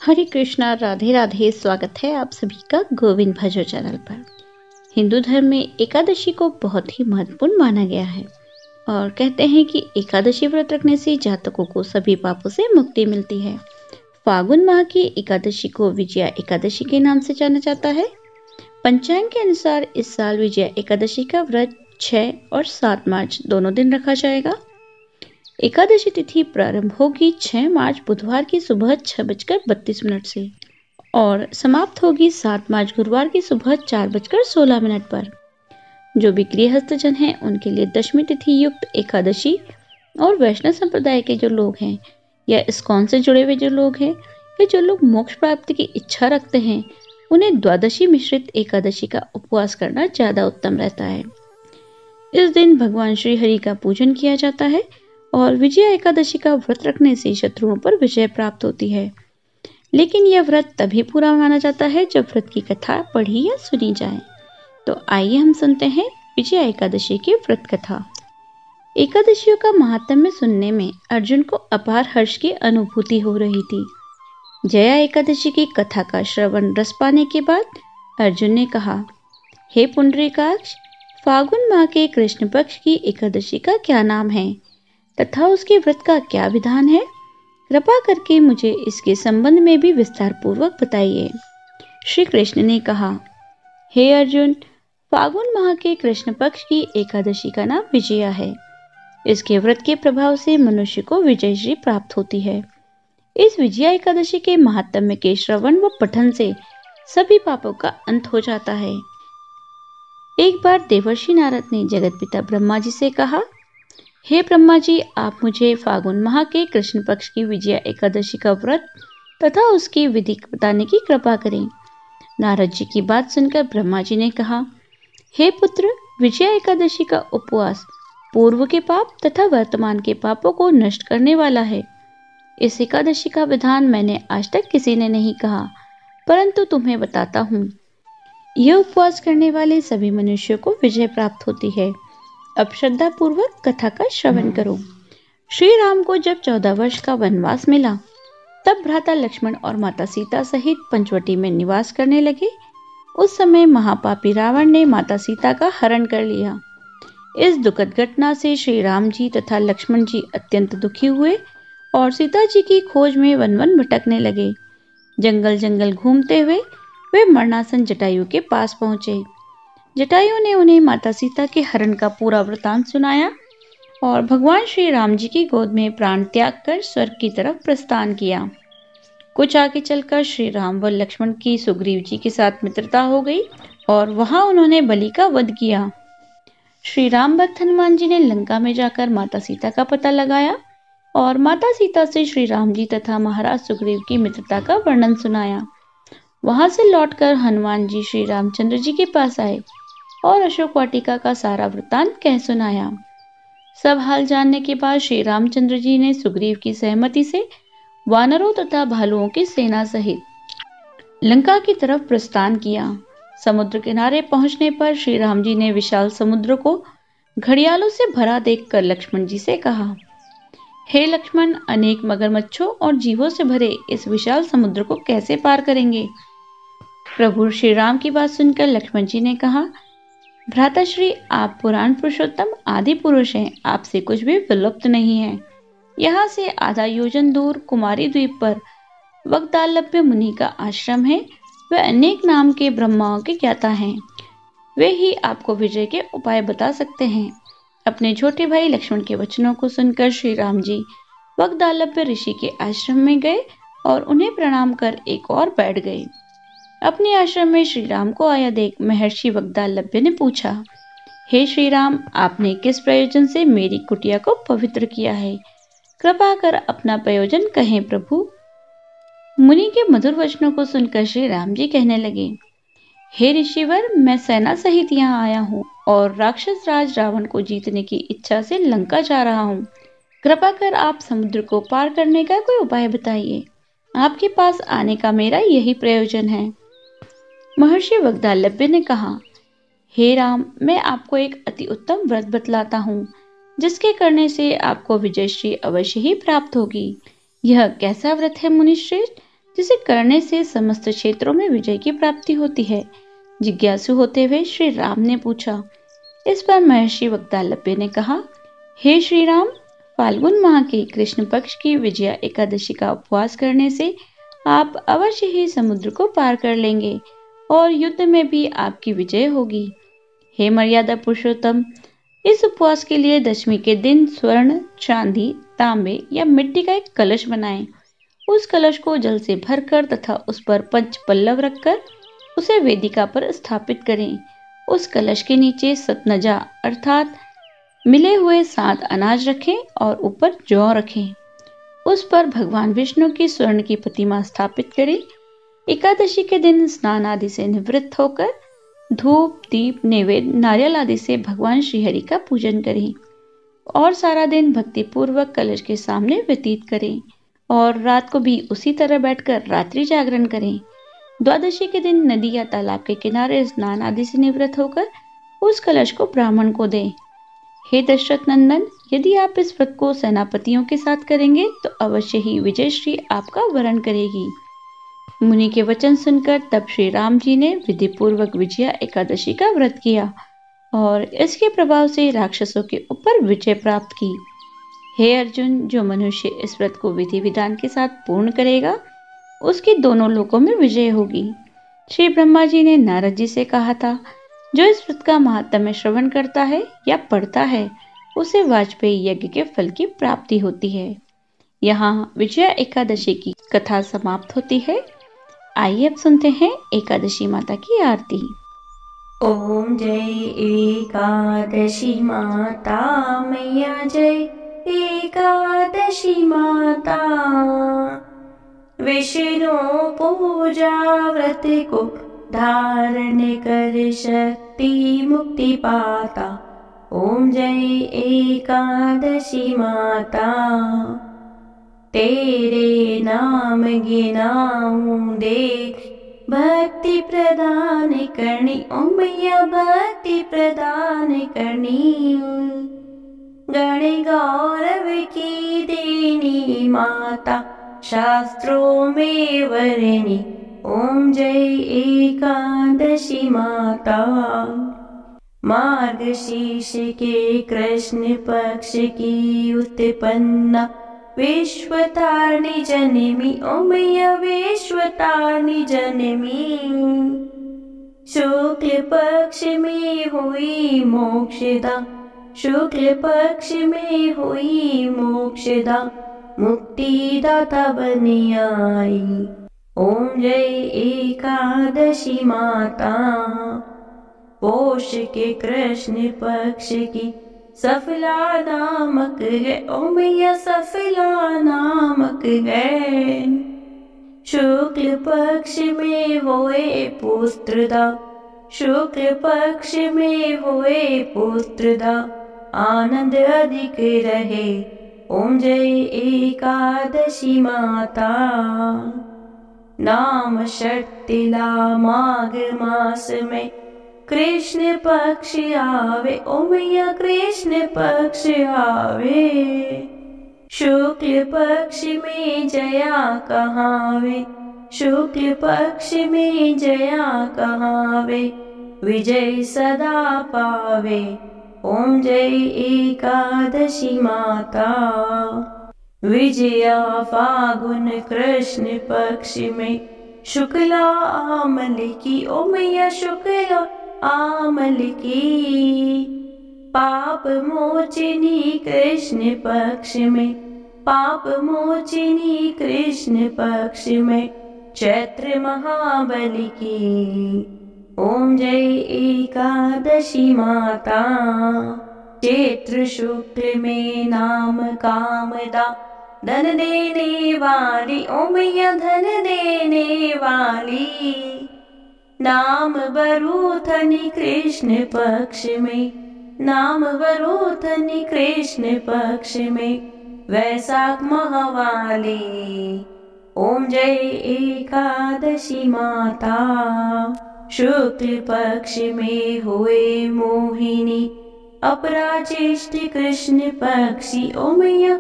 हरे कृष्णा, राधे राधे। स्वागत है आप सभी का गोविंद भजो चैनल पर। हिंदू धर्म में एकादशी को बहुत ही महत्वपूर्ण माना गया है और कहते हैं कि एकादशी व्रत रखने से जातकों को सभी पापों से मुक्ति मिलती है। फागुन माह की एकादशी को विजया एकादशी के नाम से जाना जाता है। पंचांग के अनुसार इस साल विजया एकादशी का व्रत 6 और 7 मार्च दोनों दिन रखा जाएगा। एकादशी तिथि प्रारंभ होगी 6 मार्च बुधवार की सुबह 6:32 से और समाप्त होगी 7 मार्च गुरुवार की सुबह 4:16 पर। जो भी गृहस्थ जन हैं उनके लिए दशमी तिथि युक्त एकादशी और वैष्णव संप्रदाय के जो लोग हैं या इस्कॉन से जुड़े हुए जो लोग हैं या जो लोग मोक्ष प्राप्ति की इच्छा रखते हैं उन्हें द्वादशी मिश्रित एकादशी का उपवास करना ज्यादा उत्तम रहता है। इस दिन भगवान श्री हरि का पूजन किया जाता है और विजया एकादशी का व्रत रखने से शत्रुओं पर विजय प्राप्त होती है। लेकिन यह व्रत तभी पूरा माना जाता है जब व्रत की कथा पढ़ी या सुनी जाए। तो आइए हम सुनते हैं विजया एकादशी की व्रत कथा। एकादशियों का महात्म्य सुनने में अर्जुन को अपार हर्ष की अनुभूति हो रही थी। जया एकादशी की कथा का श्रवण रस पाने के बाद अर्जुन ने कहा, हे पुंडरीकाक्ष, फागुन माह के कृष्ण पक्ष की एकादशी का क्या नाम है तथा उसके व्रत का क्या विधान है? कृपा करके मुझे इसके संबंध में भी विस्तार पूर्वक बताइए। श्री कृष्ण ने कहा, हे अर्जुन, फागुन माह के कृष्ण पक्ष की एकादशी का नाम विजया है। इसके व्रत के प्रभाव से मनुष्य को विजयश्री प्राप्त होती है। इस विजया एकादशी के महात्म्य के श्रवण व पठन से सभी पापों का अंत हो जाता है। एक बार देवर्षि नारद ने जगत पिता ब्रह्मा जी से कहा, हे ब्रह्मा जी, आप मुझे फागुन माह के कृष्ण पक्ष की विजया एकादशी का व्रत तथा उसकी विधि बताने की कृपा करें। नारद जी की बात सुनकर ब्रह्मा जी ने कहा, हे पुत्र, विजया एकादशी का उपवास पूर्व के पाप तथा वर्तमान के पापों को नष्ट करने वाला है। इस एकादशी का विधान मैंने आज तक किसी ने नहीं कहा, परंतु तुम्हें बताता हूँ। यह उपवास करने वाले सभी मनुष्यों को विजय प्राप्त होती है। अब श्रद्धा पूर्वक कथा का श्रवण करो। श्री राम को जब 14 वर्ष का वनवास मिला तब भ्राता लक्ष्मण और माता सीता सहित पंचवटी में निवास करने लगे। उस समय महापापी रावण ने माता सीता का हरण कर लिया। इस दुखद घटना से श्री राम जी तथा लक्ष्मण जी अत्यंत दुखी हुए और सीता जी की खोज में वन वन भटकने लगे। जंगल जंगल घूमते हुए वे मरणासन जटायु के पास पहुंचे। जटायु ने उन्हें माता सीता के हरण का पूरा वृतांत सुनाया और भगवान श्री राम जी की गोद में प्राण त्याग कर स्वर्ग की तरफ प्रस्थान किया। कुछ आगे चलकर श्री राम व लक्ष्मण की सुग्रीव जी के साथ मित्रता हो गई और वहां उन्होंने बलि का वध किया। श्री राम भक्त हनुमान जी ने लंका में जाकर माता सीता का पता लगाया और माता सीता से श्री राम जी तथा महाराज सुग्रीव की मित्रता का वर्णन सुनाया। वहां से लौटकर हनुमान जी श्री रामचंद्र जी के पास आए और अशोक वाटिका का सारा वृत्तांत कह सुनाया। सब हाल जानने के बाद श्री रामचंद्र जी ने सुग्रीव की सहमति से वानरों तथा भालुओं की सेना सहित लंका की तरफ प्रस्थान किया। समुद्र किनारे पहुंचने पर श्री राम जी ने विशाल समुद्र को घड़ियालों से भरा देखकर लक्ष्मण जी से कहा, हे लक्ष्मण, अनेक मगरमच्छों और जीवों से भरे इस विशाल समुद्र को कैसे पार करेंगे? प्रभु श्री राम की बात सुनकर लक्ष्मण जी ने कहा, भ्राताश्री, आप पुराण पुरुषोत्तम आदि पुरुष हैं, आपसे कुछ भी विलुप्त नहीं है। यहाँ से आधा योजन दूर कुमारी द्वीप पर वक्तालभ्य मुनि का आश्रम है। वे अनेक नाम के ब्रह्माओं के ज्ञाता हैं। वे ही आपको विजय के उपाय बता सकते हैं। अपने छोटे भाई लक्ष्मण के वचनों को सुनकर श्री राम जी वक्तालभ्य ऋषि के आश्रम में गए और उन्हें प्रणाम कर एक और बैठ गए। अपने आश्रम में श्री राम को आया देख महर्षि वक्तालभ्य ने पूछा, हे श्री राम, आपने किस प्रयोजन से मेरी कुटिया को पवित्र किया है? कृपा कर अपना प्रयोजन कहें प्रभु। मुनि के मधुर वचनों को सुनकर श्री राम जी कहने लगे, हे ऋषिवर, मैं सेना सहित यहाँ आया हूँ और राक्षस राज रावण को जीतने की इच्छा से लंका जा रहा हूँ। कृपा कर आप समुद्र को पार करने का कोई उपाय बताइए। आपके पास आने का मेरा यही प्रयोजन है। महर्षि वक्तालभ्य ने कहा, हे राम, मैं आपको एक अति उत्तम व्रत बतलाता हूँ जिसके करने से आपको विजयश्री अवश्य ही प्राप्त होगी। यह कैसा व्रत है मुनिश्रेष्ठ जिसे करने से समस्त क्षेत्रों में विजय की प्राप्ति होती है। जिज्ञासु होते हुए श्री राम ने पूछा। इस पर महर्षि वक्तालप्य ने कहा, हे श्री राम, फाल्गुन माह के कृष्ण पक्ष की विजया एकादशी का उपवास करने से आप अवश्य ही समुद्र को पार कर लेंगे और युद्ध में भी आपकी विजय होगी। हे मर्यादा पुरुषोत्तम, इस उपवास के लिए दशमी के दिन स्वर्ण, चांदी, तांबे या मिट्टी का एक कलश बनाएं। उस कलश को जल से भरकर तथा उस पर पंच पल्लव रखकर उसे वेदिका पर स्थापित करें। उस कलश के नीचे सतनजा अर्थात मिले हुए 7 अनाज रखें और ऊपर जौ रखें। उस पर भगवान विष्णु की स्वर्ण की प्रतिमा स्थापित करें। एकादशी के दिन स्नान आदि से निवृत्त होकर धूप, दीप, नैवेद्य, नारियल आदि से भगवान श्रीहरि का पूजन करें और सारा दिन भक्ति पूर्वक कलश के सामने व्यतीत करें और रात को भी उसी तरह बैठकर रात्रि जागरण करें। द्वादशी के दिन नदी या तालाब के किनारे स्नान आदि से निवृत्त होकर उस कलश को ब्राह्मण को दें। हे दशरथ नंदन, यदि आप इस व्रत को सेनापतियों के साथ करेंगे तो अवश्य ही विजयश्री आपका वरण करेगी। मुनि के वचन सुनकर तब श्री राम जी ने विधि पूर्वक विजया एकादशी का व्रत किया और इसके प्रभाव से राक्षसों के ऊपर विजय प्राप्त की। हे अर्जुन, जो मनुष्य इस व्रत को विधि विधान के साथ पूर्ण करेगा उसकी दोनों लोकों में विजय होगी। श्री ब्रह्मा जी ने नारद जी से कहा था, जो इस व्रत का महात्म्य श्रवण करता है या पढ़ता है उसे वाजपेयी यज्ञ के फल की प्राप्ति होती है। यहाँ विजया एकादशी की कथा समाप्त होती है। आइए अब सुनते हैं एकादशी माता की आरती। ओम जय एकादशी माता मैया, जय एकादशी माता। विष्णु पूजा व्रत को धारण कर शक्ति मुक्ति पाता। ओम जय एकादशी माता। तेरे नाम गिनाऊं देख भक्ति प्रदान करनी। ओम मैया भक्ति प्रदान करनी। गण गौरव की देनी माता, शास्त्रों में वरनी। ओम जय एकादशी माता। मार्गशीर्ष के कृष्ण पक्ष की उत्पन्ना विश्वतारिणी जननी। ओम मैया विश्वतारिणी जननी। शुक्ल पक्ष में हुई मोक्षदा, शुक्ल पक्ष में हुई मोक्षदा, मुक्तिदाता बनी आई। ओम जय एकादशी माता। पोष के कृष्ण पक्ष की सफला नामक है। ओम मैया सफला नामक है। शुक्ल पक्ष में हुए पुत्रदा, शुक्ल पक्ष में हुए पुत्रदा, आनंद अधिक रहे। ओम जय एकादशी माता। नाम षट्तिला माघ मास में कृष्ण पक्ष आवे। ओम मैया कृष्ण पक्ष आवे। शुक्ल पक्ष में जया कहावे, शुक्ल पक्ष में जया कहावे, विजय सदा पावे। ओम जय एकादशी माता। विजया फागुन कृष्ण पक्ष में शुक्ला आमल की। ओम मैया शुक्ला आमल की। पाप मोचिनी कृष्ण पक्ष में, पाप मोचिनी कृष्ण पक्ष में चैत्र महाबली की। ओम जय एकादशी माता। चैत्र शुक्ल में नाम कामदा, धन देने वाली। ओम मैया धन देने वाली। नाम वरूथनी कृष्ण पक्ष में, नाम वरूथनी कृष्ण पक्ष में वैशाख महावाली। ओम जय एकादशी माता। शुक्ल पक्ष में हुए मोहिनी, अपराजिष्ट कृष्ण पक्षी। ओम मैया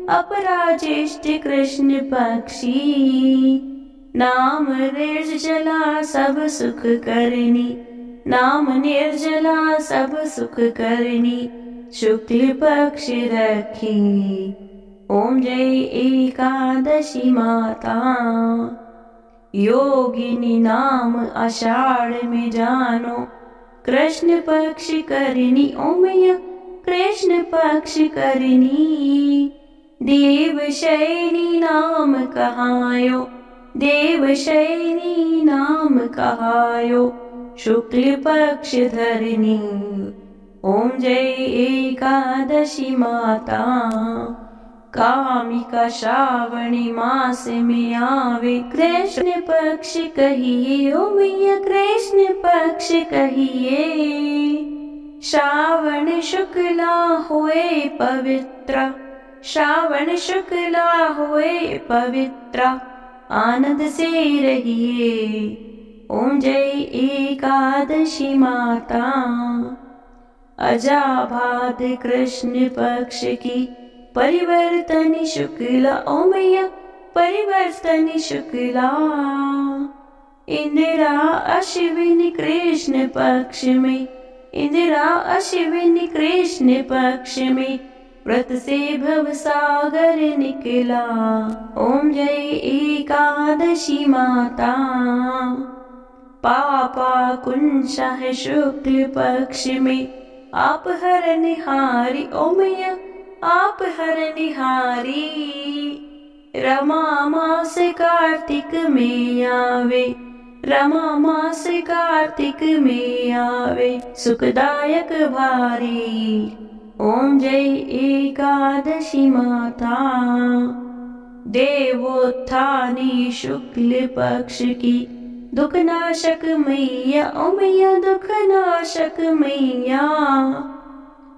अपराजिष्ट कृष्ण पक्षी। नाम निर्जला सब सुख करनी, नाम निर्जला सब सुख करनी, शुक्ल पक्ष रखी। ओम जय एकादशी माता। योगिनी नाम आषाढ़ में जानो, कृष्ण पक्ष करनी ओमैया कृष्ण पक्ष करनी। देवशयनी नाम कहायो, देवशयनी नाम कहायो, शुक्ल पक्ष धरनी। ओम जय एकादशी माता। कामिका श्रावणी मास में आवे, कृष्ण पक्ष कहिए ओमैया कृष्ण पक्ष कहिए। श्रावण शुक्ला हुए पवित्र, श्रावण शुक्ला हुए पवित्र, आनंद से रहिए। ओम जय एकादशी माता। अजाभाद कृष्ण पक्ष की परिवर्तन शुक्ला ओमैया परिवर्तन शुक्ला। इंदिरा अश्विनी कृष्ण पक्ष में, इंदिरा अश्विनी कृष्ण पक्ष में, व्रत से भव सागर निकला। ओम जय एकादशी माता। पापा कुंशा है शुक्ल पक्ष में, आप हर निहारी ओमैया आप हर निहारी। रमा मास कार्तिक में आवे, रमा मास कार्तिक में आवे, सुखदायक भारी। ओम जय एकादशी माता। देवोत्थानी शुक्ल पक्ष की दुखनाशक मैया ओमैया दुखनाशक मैया।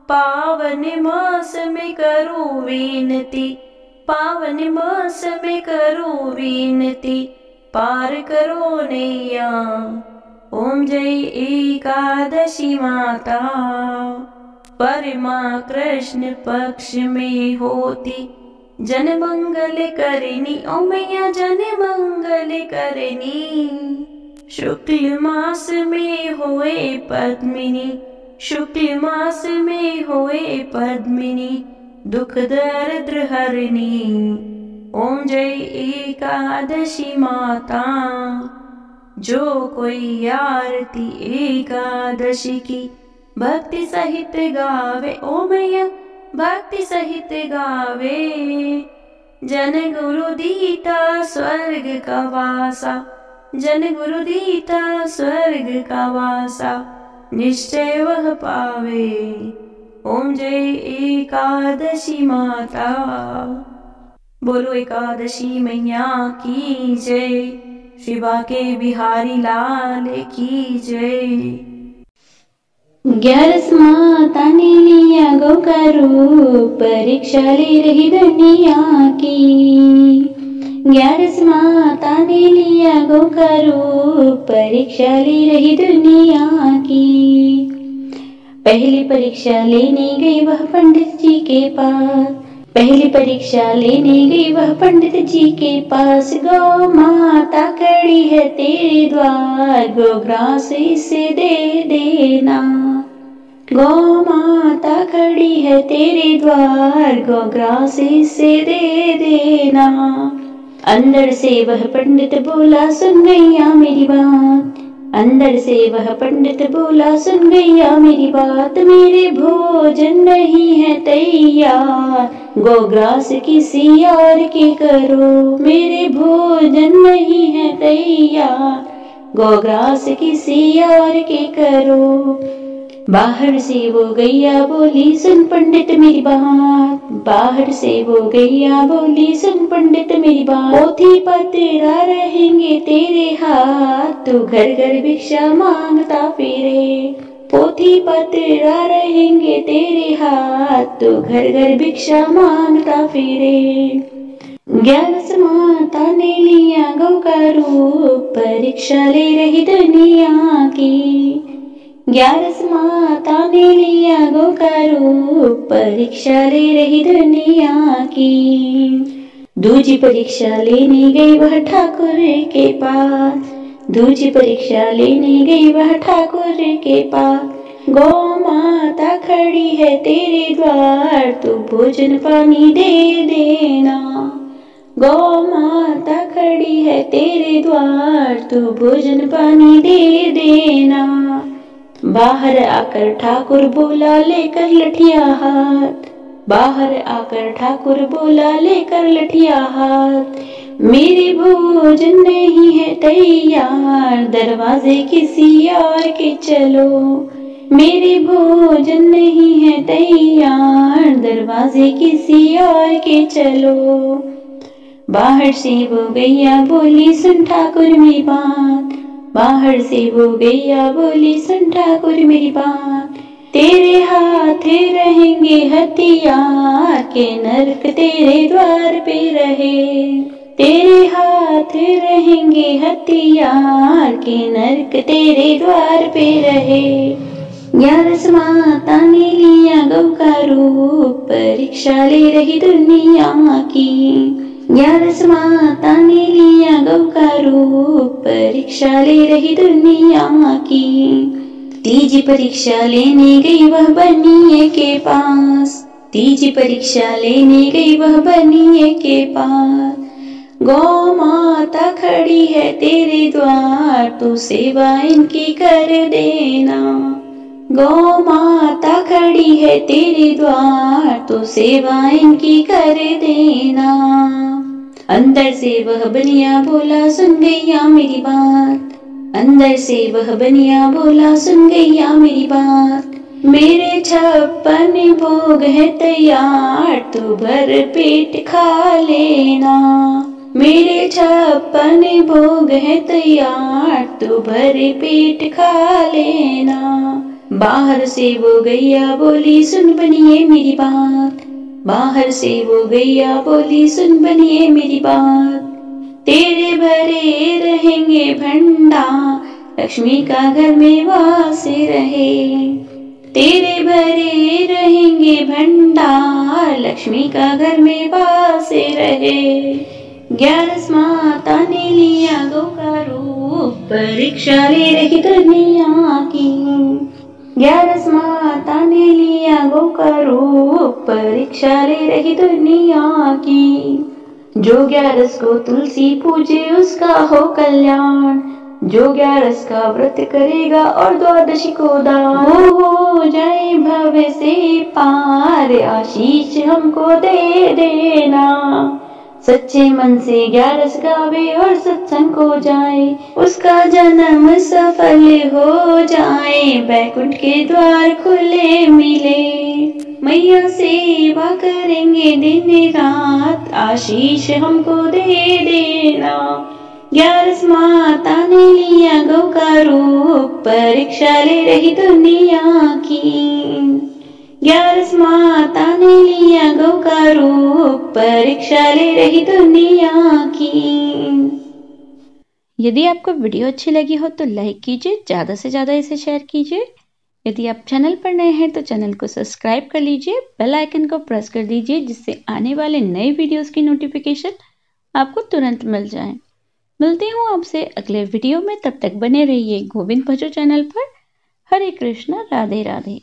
पावन मास में करो विनती, पावन मास में करो विनती, पार करो नैया। ओम जय एकादशी माता। परमा कृष्ण पक्ष में होती, जन मंगल करनी ओमैया जन मंगल करनी। शुक्ल मास में होए पद्मिनी, शुक्ल मास में होए पद्मिनी, दुख दरिद्र हरनी। ओम जय एकादशी माता। जो कोई आरती एकादशी की भक्ति सहित गावे ओमैया भक्ति सहित गावे। जन गुरु दीता स्वर्ग का वासा, जन गुरु दीता स्वर्ग का वासा, निश्चय वह पावे। ओम जय एकादशी माता। बोलो एकादशी मैया की जय, श्री बांके बिहारी लाल की जय। 11 माता ने लिया गौ का रूप, परीक्षा ले रही दुनिया की। 11 माता ने लिया गौ का रूप, परीक्षा ले रही दुनिया की। पहली परीक्षा लेने गई वह पंडित जी के पास, पहली परीक्षा लेने गई वह पंडित जी के पास। गौ माता खड़ी है तेरे द्वार, गोग्रास इसे दे देना। गौ माता खड़ी है तेरे द्वार, गोग्रास इसे दे देना। अंदर से वह पंडित बोला सुन गैया मेरी बात, अंदर से वह पंडित बोला सुन गैया मेरी बात। मेरे भोजन नहीं है तैयार, गोग्रास किसी और के करो। मेरे भोजन नहीं है तैयार, गोग्रास किसी और के करो। बाहर से वो गैया बोली सुन पंडित मेरी बात, बाहर से वो गैया बोली सुन पंडित मेरी बात। पोथी पतरा रहेंगे तेरे हाथ, तू घर घर भिक्षा मांगता फिरे। पोथी पतरा रहेंगे तेरे हाथ, तू घर घर भिक्षा मांगता फिरे। 11 माता ने लिया गौ का रूप, परीक्षा ले रही दुनिया की। 11 माता ने लिया गौ का रूप, परीक्षा ले रही दुनिया की। दूजी परीक्षा लेने गई वह ठाकुर के पास, दूजी परीक्षा लेने गई वह ठाकुर के पास। गौ माता खड़ी है तेरे द्वार, तू भोजन पानी दे देना। गौ माता खड़ी है तेरे द्वार, तू भोजन पानी दे देना। बाहर आकर ठाकुर बोला लेकर लठिया हाथ, बाहर आकर ठाकुर बोला लेकर लठिया हाथ। मेरे भोजन नहीं है तैयार, दरवाजे किसी और के चलो। मेरे भोजन नहीं है तैयार, दरवाजे किसी और के चलो। बाहर से वो गैया बोली सुन ठाकुर मेरी बात, बाहर से वो गैया बोली सुन ठाकुर मेरी बात। तेरे हाथ रहेंगे हथियार, के नरक तेरे द्वार पे रहे। तेरे हाथ रहेंगे हथियार, के नरक तेरे द्वार पे रहे। 11 माता ने लिया गौ का रूप, परीक्षा ले रही दुनिया की। 11 माता ने लिया गौ का रूप, परीक्षा ले रही दुनिया की। तीजी परीक्षा लेने गई वह बनिए के पास, तीजी परीक्षा लेने गई वह बनिए के पास। गौ माता खड़ी है तेरे द्वार, तू सेवा इनकी कर देना। गौ माता खड़ी है तेरे द्वार, तू सेवा इनकी कर देना। अंदर से वह बनिया बोला सुन गैया मेरी बात, अंदर से वह बनिया बोला सुन गैया मेरी बात। मेरे 56 भोग है तैयार, तू भर पेट खा लेना। मेरे 56 भोग है तैयार, तू भर पेट खा लेना। बाहर से वो गैया बोली सुन बनिए मेरी बात, बाहर से वो गैया बोली सुन बनिए मेरी बात। तेरे भरे रहेंगे भंडार, लक्ष्मी का घर में वास रहे। तेरे भरे रहेंगे भंडार, लक्ष्मी का घर में वास रहे। 11 माता ने लिया गौ का रूप, परीक्षा ले रही दुनिया की। 11 माता ने लिया गौ का रूप, परीक्षा ले रही दुनिया की। जो 11 को तुलसी पूजे उसका हो कल्याण, जो 11 का व्रत करेगा और द्वादशी को दान, वो हो जाए भव्य से पार, आशीष हमको दे देना। सच्चे मन से 11 गावे और सत्संग को जाए, उसका जन्म सफल हो जाए, बैकुंठ के द्वार खुले मिले। मैया सेवा करेंगे दिन रात, आशीष हमको दे देना। 11 माता ने लिया गौ का रूप, परीक्षा ले रही दुनिया की। 11 माता ने लिया गौ का रूप, परीक्षा ले रही दुनिया की। यदि आपको वीडियो अच्छी लगी हो तो लाइक कीजिए, ज़्यादा से ज़्यादा इसे शेयर कीजिए। यदि आप चैनल पर नए हैं तो चैनल को सब्सक्राइब कर लीजिए, बेल आइकन को प्रेस कर दीजिए, जिससे आने वाले नए वीडियोस की नोटिफिकेशन आपको तुरंत मिल जाए। मिलती हूँ आपसे अगले वीडियो में, तब तक बने रहिए गोविंद भजो चैनल पर। हरे कृष्ण, राधे राधे।